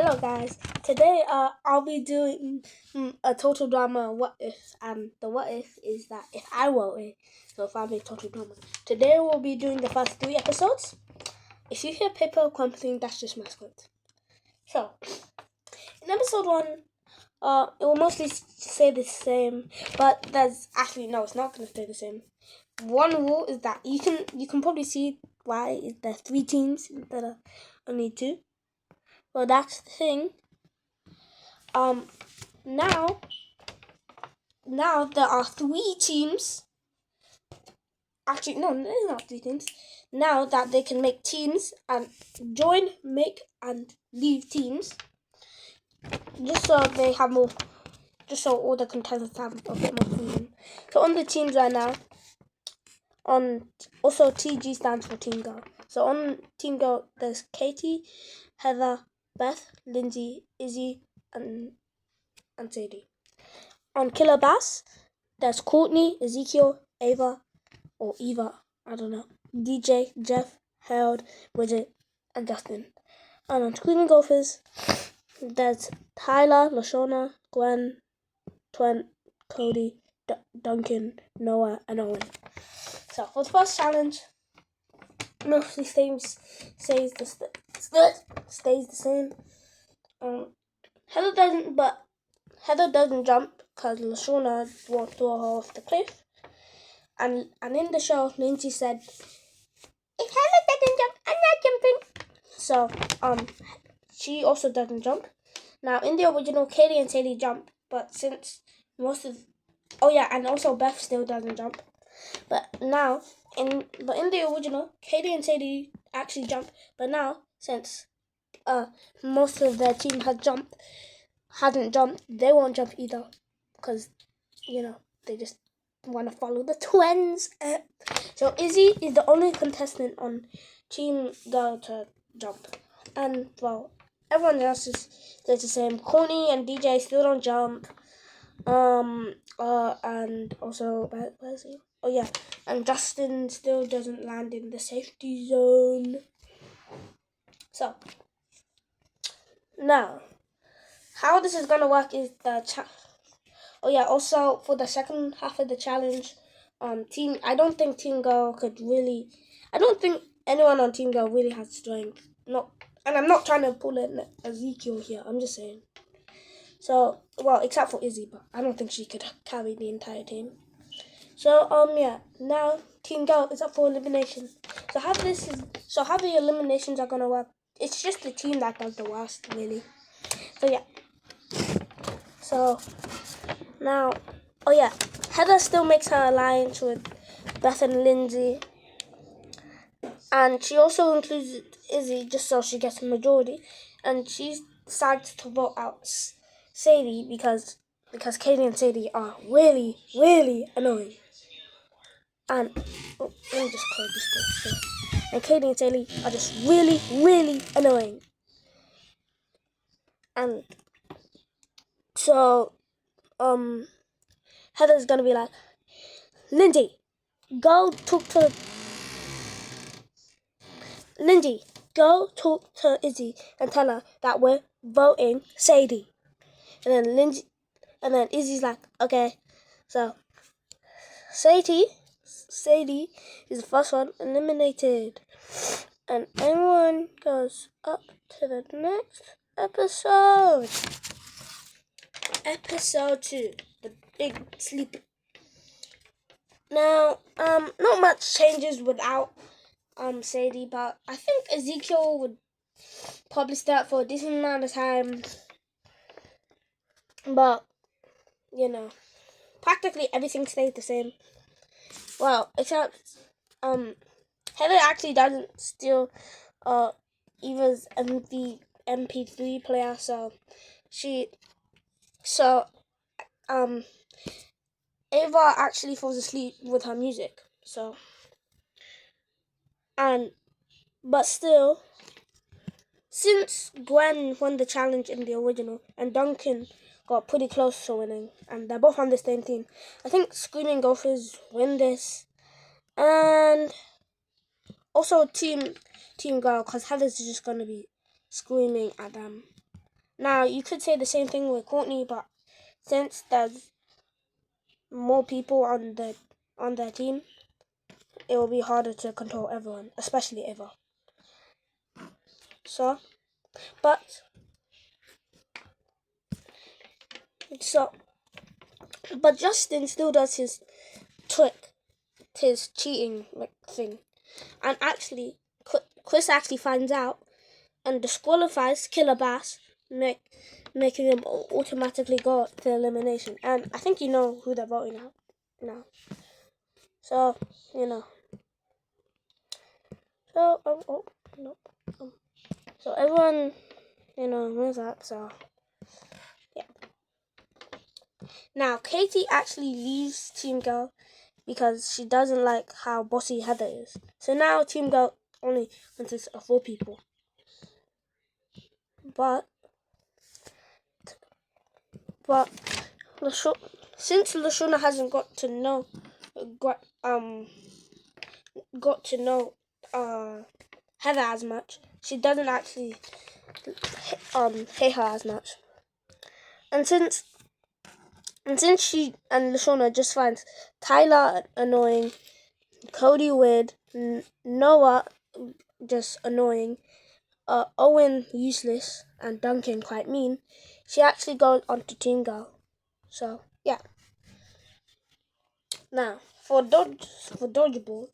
Hello guys. Today I'll be doing a total drama what if, and the what if is that if I wrote it, so if I make total drama. Today we'll be doing the first 3 episodes. If you hear paper crumpling, that's just my script. So in episode 1, it will mostly stay the same, but there's actually no, it's not gonna stay the same. One rule is that you can probably see why there's 3 teams instead of only 2. Well, that's the thing. Um, now there are 3 teams. Actually, no, there's not 3 teams. Now that they can make teams and join, make, and leave teams, just so they have more, just so all the contestants have a bit more freedom. So on the teams right now, also TG stands for Team Girl. So on Team Girl, there's Katie, Heather, Beth, Lindsay, Izzy, and Sadie. On Killer Bass, there's Courtney, Ezekiel, Ava, or Eva, I don't know, DJ, Jeff, Harold, Bridget, and Justin. And on Screaming Golfers, there's Tyler, Lashona, Gwen, Twent, Cody, Duncan, Noah, and Owen. So for the first challenge, mostly stays the same. Heather doesn't jump because Lashona won't throw her off the cliff. And in the show, Lindsay said, "If Heather doesn't jump, I'm not jumping." So she also doesn't jump. Now in the original, Katie and Sadie jump, but since and also Beth still doesn't jump. But in the original, Katie and Sadie actually jump. But now, since most of their team hasn't jumped, they won't jump either, because they just want to follow the twins. So Izzy is the only contestant on Team Girl to jump, and well, everyone else is the same. Connie and DJ still don't jump. And also, where's he? Oh yeah, and Justin still doesn't land in the safety zone. So now, how this is gonna work is also for the second half of the challenge, I don't think Team Girl could really. I don't think anyone on Team Girl really has strength. No, and I'm not trying to pull an Ezekiel here. I'm just saying. So, well, except for Izzy, but I don't think she could carry the entire team. So, now Team Girl is up for elimination. So how the eliminations are gonna work? It's just the team that does the worst, really. So yeah. So now, Heather still makes her alliance with Beth and Lindsay, and she also includes Izzy just so she gets a majority, and she decides to vote out Sadie because Katie and Sadie are really, really annoying. And let me just close this door. And Katie and Sadie are just really, really annoying. And so, Heather's gonna be like, Lindsay, go talk to Izzy and tell her that we're voting Sadie. And then Izzy's like, okay. So Sadie is the first one eliminated, and everyone goes up to the next episode. Episode 2, the big sleep. Now, not much changes without Sadie, but I think Ezekiel would probably start for a decent amount of time. But practically everything stays the same. Well, except Heather actually doesn't steal Eva's MP3 player, so Ava actually falls asleep with her music. But still, since Gwen won the challenge in the original and Duncan got pretty close to winning, and they're both on the same team, I think Screaming Gophers win this. And also Team Girl, because Heather's just gonna be screaming at them. Now you could say the same thing with Courtney, but since there's more people on their team, it will be harder to control everyone, especially Ava. So, but so, but Justin still does his trick, his cheating thing, and actually, Chris actually finds out and disqualifies Killer Bass, making him automatically go to elimination. And I think you know who they're voting out now. So So no. So everyone moves up. So yeah. Now Katie actually leaves Team Girl because she doesn't like how bossy Heather is. So now Team Girl only consists of 4 people. But since Lashuna hasn't got to know Heather as much, she doesn't actually hate her as much. And since she and Lashuna just finds Tyler annoying, Cody weird, Noah just annoying, Owen useless, and Duncan quite mean, she actually goes onto Team Girl. So yeah. Now for dodgeball,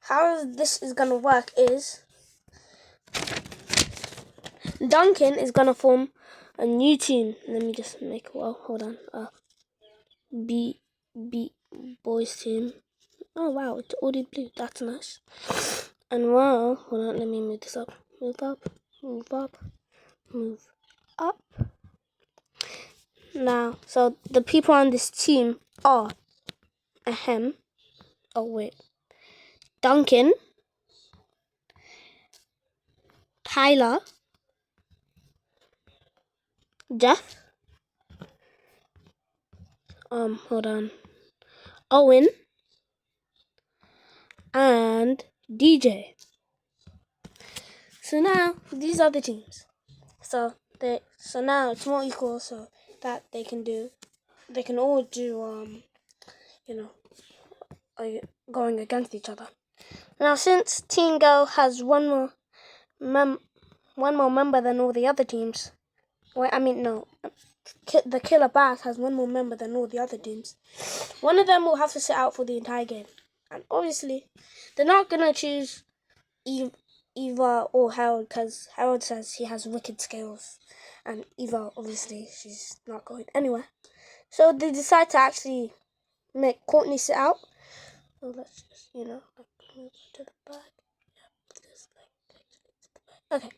how this is gonna work is Duncan is gonna form a new team. Let me just make hold on. B boys team. Oh wow, it's already blue. That's nice. And hold on, let me move this up. Move up, move up, move up. Now, so the people on this team are Duncan, Tyler, Jeff, hold on, Owen, and DJ. So now these are the teams. So now it's more equal, so that they can all do going against each other. Now since Team Girl has one more member than all the other teams. The Killer Bass has one more member than all the other teams. One of them will have to sit out for the entire game. And obviously, they're not going to choose Eva or Harold because Harold says he has wicked skills. And Eva, obviously, she's not going anywhere. So they decide to actually make Courtney sit out. So let's just, move to the back. Okay.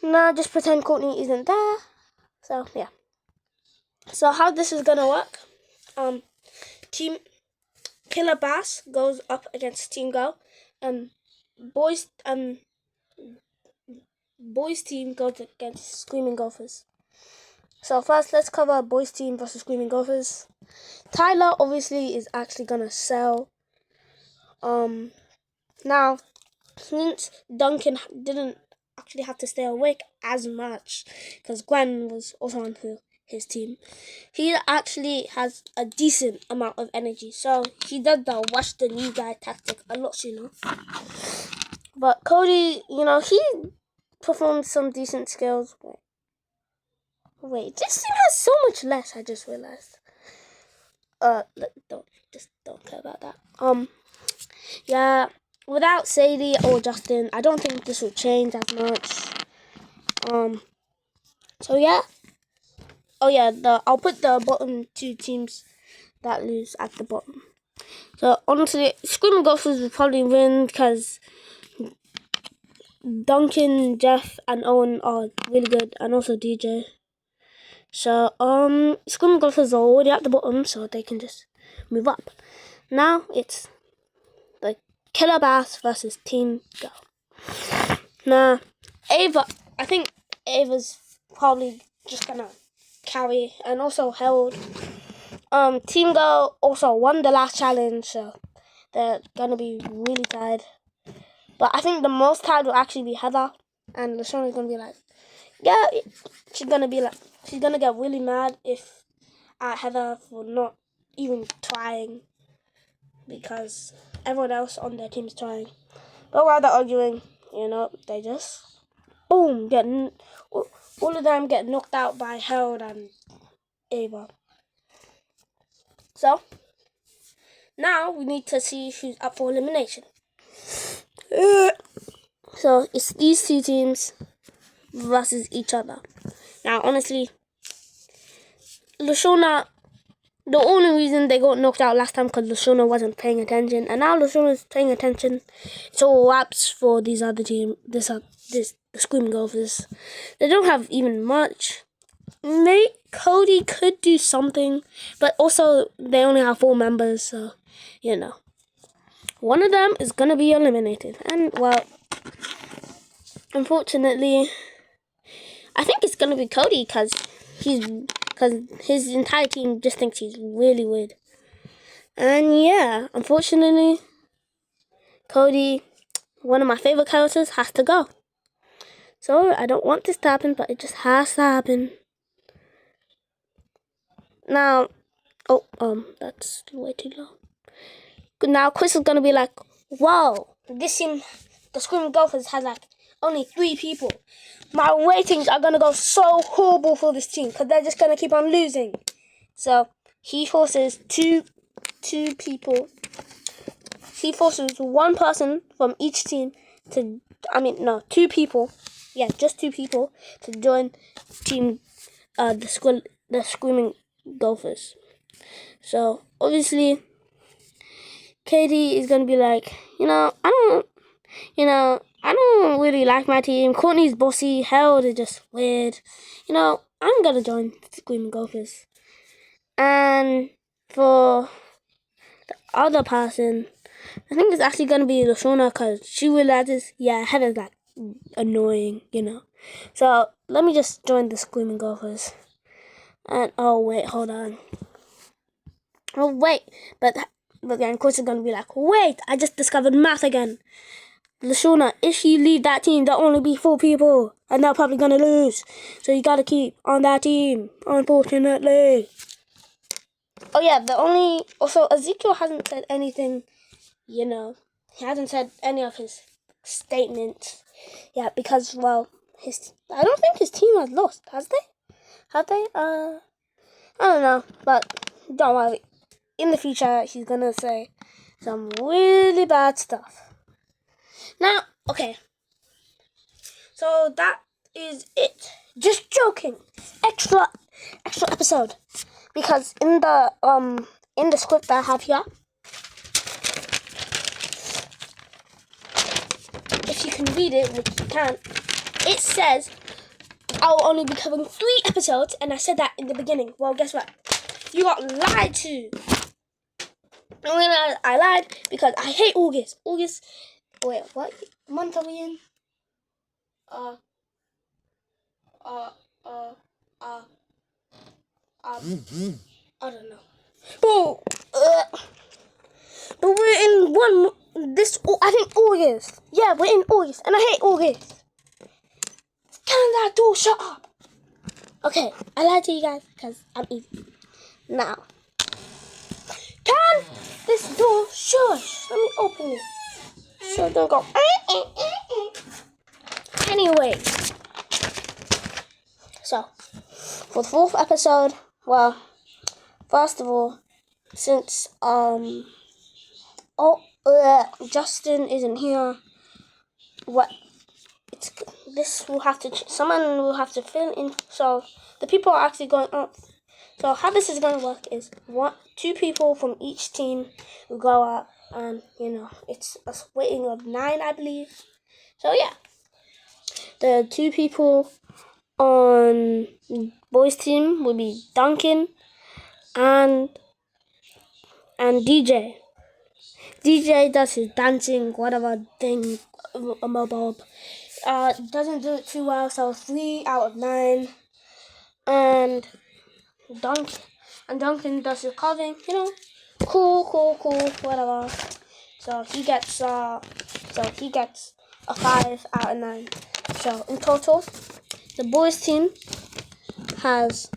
Now just pretend Courtney isn't there. So yeah. So how this is gonna work? Team Killer Bass goes up against Team Girl. Boys team goes against Screaming Golfers. So first, let's cover boys team versus Screaming Golfers. Tyler obviously is actually gonna sell. Now since Duncan didn't actually have to stay awake as much because Gwen was also on his team, he actually has a decent amount of energy, so he does the watch the new guy tactic a lot sooner. But Cody, he performed some decent skills. Wait, this team has so much less. I just realized. Don't care about that. Yeah. Without Sadie or Justin, I don't think this will change as much. So yeah. Oh yeah, I'll put the bottom 2 teams that lose at the bottom. So honestly, Screaming Golfers will probably win because Duncan, Jeff, and Owen are really good, and also DJ. So Screaming Golfers are already at the bottom, so they can just move up. Now it's the Killer Bass versus Team Girl. Now Ava, I think Ava's probably just gonna carry, and also Harold. Team Girl also won the last challenge, so they're gonna be really tired. But I think the most tired will actually be Heather, and Lashonna's gonna be like yeah, she's gonna get really mad if at Heather for not even trying because everyone else on their team is trying. But while they're arguing, they just boom all of them get knocked out by Harold and Ava. So now we need to see who's up for elimination. So it's these two teams versus each other. Now, honestly, Lashona, the only reason they got knocked out last time because Lashona wasn't paying attention, and now Lashona's paying attention. It's all wraps for these other team. The Screaming Gophers. They don't have even much. Cody could do something, but also they only have 4 members, so one of them is gonna be eliminated, and well, unfortunately, I think it's gonna be Cody because his entire team just thinks he's really weird, and yeah, unfortunately, Cody, one of my favorite characters, has to go. So I don't want this to happen, but it just has to happen. Now, that's way too low. Now Chris is gonna be like, "Whoa, this team, the Screaming Gophers, has like only 3 people. My ratings are gonna go so horrible for this team because they're just gonna keep on losing." So he forces two people. He forces one person from each team to. 2 people. Yeah, just 2 people to join team. The Screaming Gophers. So obviously, Katie is gonna be like, I don't really like my team. Courtney's bossy. Harold is just weird. I'm gonna join the Screaming Gophers. And for the other person, I think it's actually gonna be Lashona because she realizes, Heather's like annoying, So let me just join the Screaming Gophers. And oh wait, hold on. Oh wait, but then Chris is gonna be like, wait, I just discovered math again. Lashona, if you leave that team, there'll only be 4 people, and they're probably gonna lose. So you gotta keep on that team, unfortunately. Oh yeah, also Ezekiel hasn't said anything, he hasn't said any of his statements. Yeah, because, I don't think his team has lost, has they? Have they? I don't know, but don't worry. In the future, he's gonna say some really bad stuff. Now, okay. So that is it. Just joking. Extra episode. Because in the script that I have here, if you can read it, which you can, it says I'll only be covering 3 episodes, and I said that in the beginning. Well, guess what? You got lied to. And when I lied because I hate August. Wait, what month are we in? I don't know. But we're in I think August. Yeah, we're in August, and I hate August. Can that door shut up? Okay, I lied to you guys because I'm easy. Now, can this door shush? Let me open it. So don't go. Anyway, so for the 4th episode, well, first of all, since Justin isn't here, someone will have to fill in. So the people are actually going up. So how this is going to work is 2 people from each team will go up, and it's a waiting of 9, I believe. So yeah, the 2 people on boys team will be Duncan and DJ. DJ does his dancing, whatever thing, Bob. Doesn't do it too well, so 3 out of 9. And Duncan does his carving, cool, whatever. So he gets a 5 out of 9. So in total, the boys team has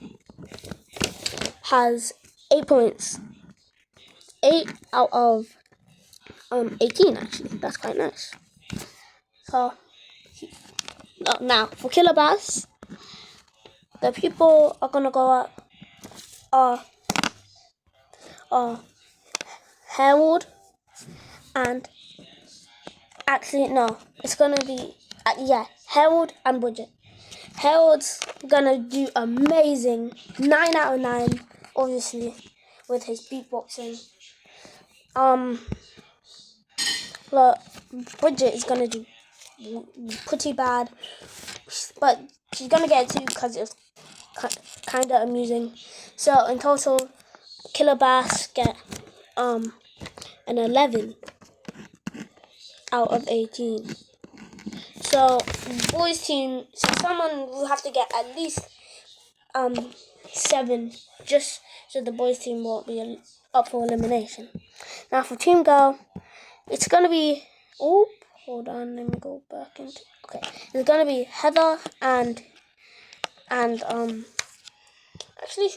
8 points. 8 out of 18 actually. That's quite nice. So now for Killer Bass, the people are gonna go up Harold and actually no, it's gonna be Harold and Budget. Harold's gonna do amazing, 9 out of 9, obviously, with his beatboxing. Look, Budget is gonna do pretty bad, but she's gonna get a 2 because it's kind of amusing. So in total, Killer Bass get an 11 out of 18. So boys team, so someone will have to get at least 7, just so the boys team won't be up for elimination. Now for team girl, it's gonna be hold on, let me go back into it's gonna be Heather and actually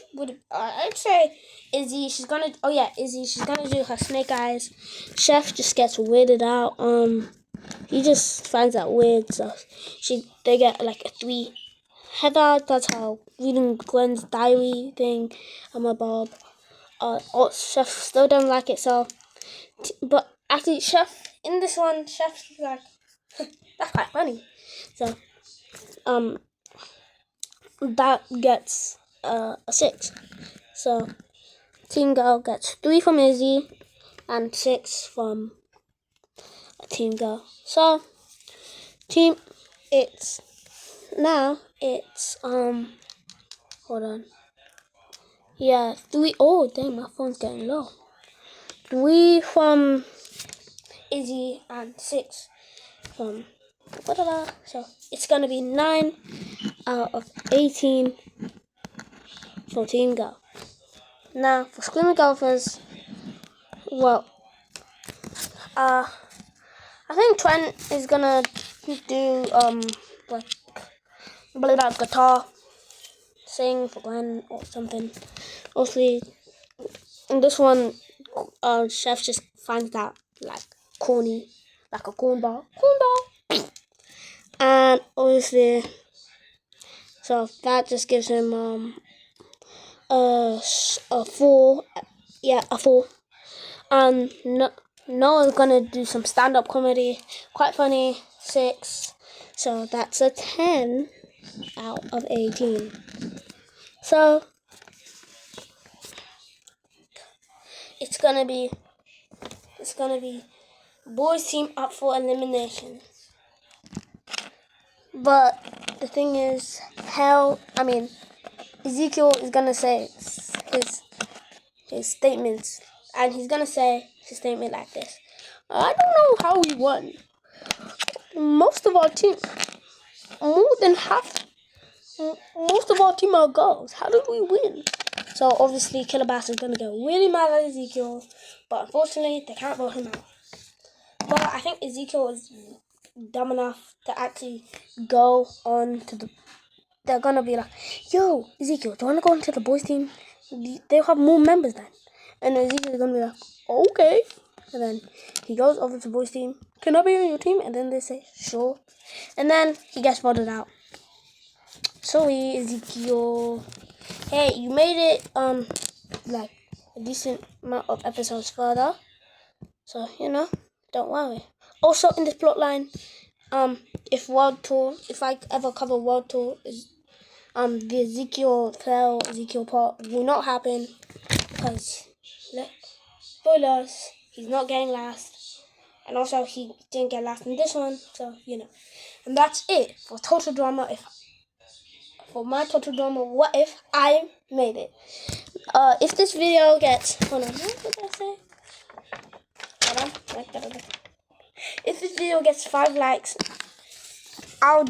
I'd say Izzy. She's gonna She's gonna do her snake eyes. Chef just gets weirded out. He just finds that weird, so they get like a 3. Heather does her reading Gwen's diary thing. I'm a Bob. Chef still don't like it, so but actually Chef in this one, Chef's like that's quite funny. So that gets a 6. So Team Girl gets 3 from Izzy and 6 from Team Girl. So it's hold on. Yeah, 3. Oh damn, my phone's getting low. 3 from Izzy and 6 from so it's gonna be 9 out of 18 for Team Girl. Now for Screaming Golfers, well, I think Trent is gonna do like guitar, sing for Gwen or something. Mostly in this one, Chef just finds that like corny, like a cornball, and obviously, so that just gives him a 4. Yeah, a 4. And Noah's gonna do some stand-up comedy, quite funny, 6. So that's a 10 out of 18. So it's gonna be boys team up for elimination. But the thing is, Ezekiel is gonna say his statements, and he's gonna say his statement like this: I don't know how we won. Most of our team are girls. How did we win? So obviously Killer Bass is gonna get really mad at Ezekiel, but unfortunately they can't vote him out. But I think Ezekiel is dumb enough to actually go on to the. They're gonna be like, "Yo, Ezekiel, do you wanna go into the boys team? They'll have more members then." And Ezekiel is gonna be like, "Okay." And then he goes over to boys team. Can I be on your team? And then they say, "Sure." And then he gets voted out. Sorry, Ezekiel. Hey, you made it like a decent amount of episodes further. So, don't worry. Also in this plot line, if I ever cover World Tour, the Ezekiel part will not happen because spoilers, he's not getting last, and also he didn't get last in this one, so and that's it for Total Drama. For my Total Drama, what if I made it? If this video gets what did I say? Hold on. If this video gets 5 likes, I'll